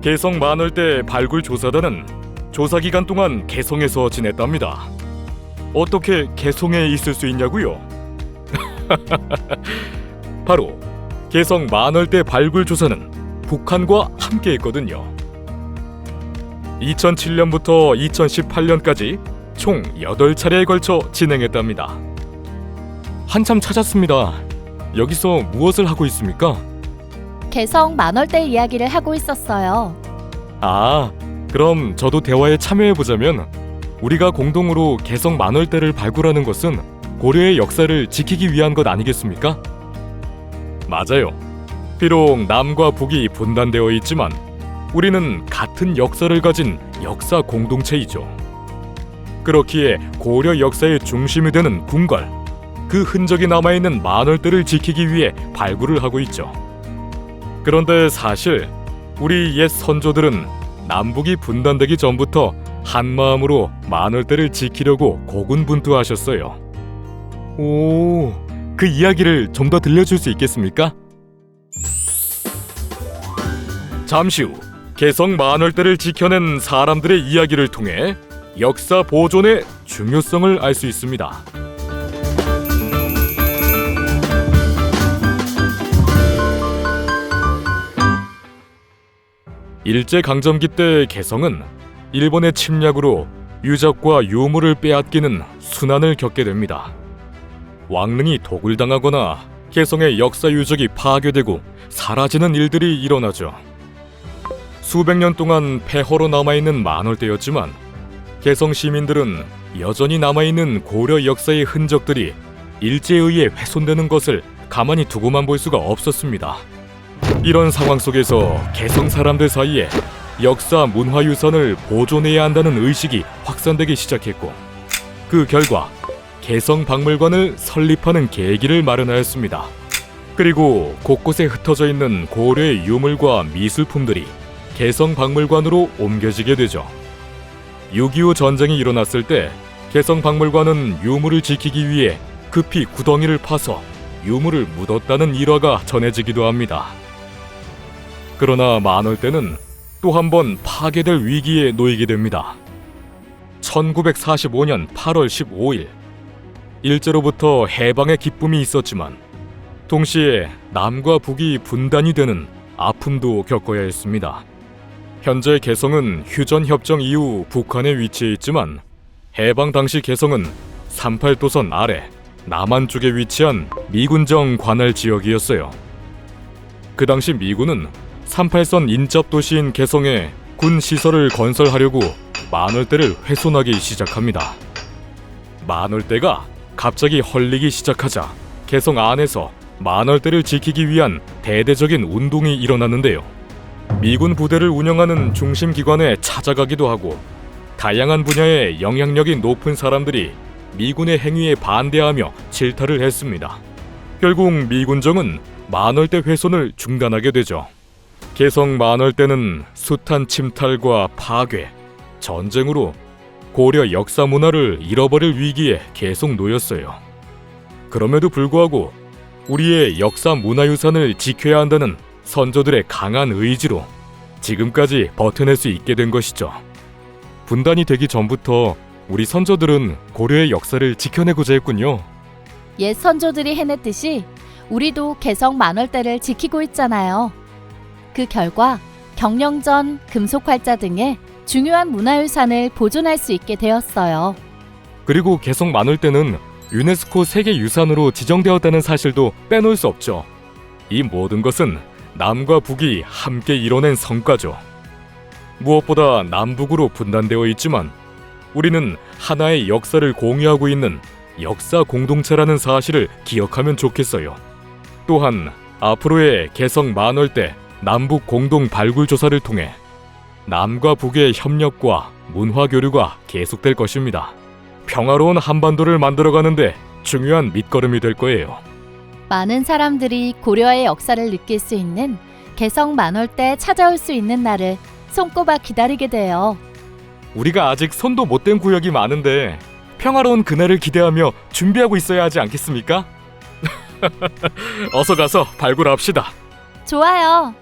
개성 만월대 발굴 조사단은 조사 기간 동안 개성에서 지냈답니다. 어떻게 개성에 있을 수 있냐고요? 바로 개성 만월대 발굴 조사는 북한과 함께 했거든요. 2007년부터 2018년까지 총 8차례에 걸쳐 진행했답니다. 한참 찾았습니다. 여기서 무엇을 하고 있습니까? 개성 만월대 이야기를 하고 있었어요. 아, 그럼 저도 대화에 참여해보자면, 우리가 공동으로 개성 만월대를 발굴하는 것은 고려의 역사를 지키기 위한 것 아니겠습니까? 맞아요. 비록 남과 북이 분단되어 있지만 우리는 같은 역사를 가진 역사 공동체이죠. 그렇기에 고려 역사의 중심이 되는 궁궐, 그 흔적이 남아있는 만월대를 지키기 위해 발굴을 하고 있죠. 그런데 사실 우리 옛 선조들은 남북이 분단되기 전부터 한마음으로 만월대를 지키려고 고군분투하셨어요. 오, 그 이야기를 좀 더 들려줄 수 있겠습니까? 잠시 후 개성 만월대를 지켜낸 사람들의 이야기를 통해 역사 보존의 중요성을 알 수 있습니다. 일제강점기 때 개성은 일본의 침략으로 유적과 유물을 빼앗기는 순환을 겪게 됩니다. 왕릉이 도굴당하거나 개성의 역사 유적이 파괴되고 사라지는 일들이 일어나죠. 수백 년 동안 폐허로 남아있는 만월대였지만 개성 시민들은 여전히 남아있는 고려 역사의 흔적들이 일제에 의해 훼손되는 것을 가만히 두고만 볼 수가 없었습니다. 이런 상황 속에서 개성 사람들 사이에 역사 문화유산을 보존해야 한다는 의식이 확산되기 시작했고, 그 결과 개성박물관을 설립하는 계기를 마련하였습니다. 그리고 곳곳에 흩어져 있는 고려의 유물과 미술품들이 개성박물관으로 옮겨지게 되죠. 6.25 전쟁이 일어났을 때 개성박물관은 유물을 지키기 위해 급히 구덩이를 파서 유물을 묻었다는 일화가 전해지기도 합니다. 그러나 만월대는 또 한 번 파괴될 위기에 놓이게 됩니다. 1945년 8월 15일, 일제로부터 해방의 기쁨이 있었지만 동시에 남과 북이 분단이 되는 아픔도 겪어야 했습니다. 현재 개성은 휴전협정 이후 북한에 위치해 있지만 해방 당시 개성은 38도선 아래 남한 쪽에 위치한 미군정 관할 지역이었어요. 그 당시 미군은 38선 인접도시인 개성에 군 시설을 건설하려고 만월대를 훼손하기 시작합니다. 만월대가 갑자기 헐리기 시작하자 개성 안에서 만월대를 지키기 위한 대대적인 운동이 일어났는데요. 미군 부대를 운영하는 중심 기관에 찾아가기도 하고 다양한 분야에 영향력이 높은 사람들이 미군의 행위에 반대하며 질타를 했습니다. 결국 미군정은 만월대 훼손을 중단하게 되죠. 개성 만월대는 숱한 침탈과 파괴, 전쟁으로 고려 역사 문화를 잃어버릴 위기에 계속 놓였어요. 그럼에도 불구하고 우리의 역사 문화유산을 지켜야 한다는 선조들의 강한 의지로 지금까지 버텨낼 수 있게 된 것이죠. 분단이 되기 전부터 우리 선조들은 고려의 역사를 지켜내고자 했군요. 옛 선조들이 해냈듯이 우리도 개성 만월대를 지키고 있잖아요. 그 결과 경령전, 금속활자 등의 중요한 문화유산을 보존할 수 있게 되었어요. 그리고 개성 만월대는 유네스코 세계유산으로 지정되었다는 사실도 빼놓을 수 없죠. 이 모든 것은 남과 북이 함께 이뤄낸 성과죠. 무엇보다 남북으로 분단되어 있지만 우리는 하나의 역사를 공유하고 있는 역사 공동체라는 사실을 기억하면 좋겠어요. 또한 앞으로의 개성 만월대 남북 공동 발굴 조사를 통해 남과 북의 협력과 문화 교류가 계속될 것입니다. 평화로운 한반도를 만들어가는데 중요한 밑거름이 될 거예요. 많은 사람들이 고려의 역사를 느낄 수 있는 개성 만월대 찾아올 수 있는 날을 손꼽아 기다리게 돼요. 우리가 아직 손도 못 댄 구역이 많은데 평화로운 그날을 기대하며 준비하고 있어야 하지 않겠습니까? 어서 가서 발굴합시다. 좋아요.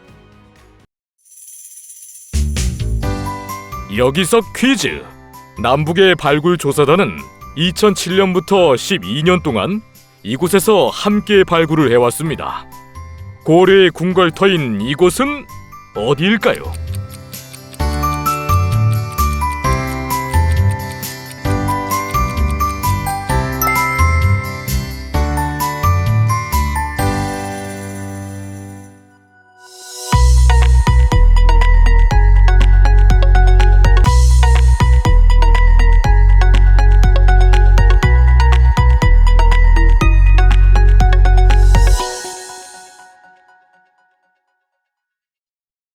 여기서 퀴즈! 남북의 발굴 조사단은 2007년부터 12년 동안 이곳에서 함께 발굴을 해왔습니다. 고려의 궁궐터인 이곳은 어디일까요?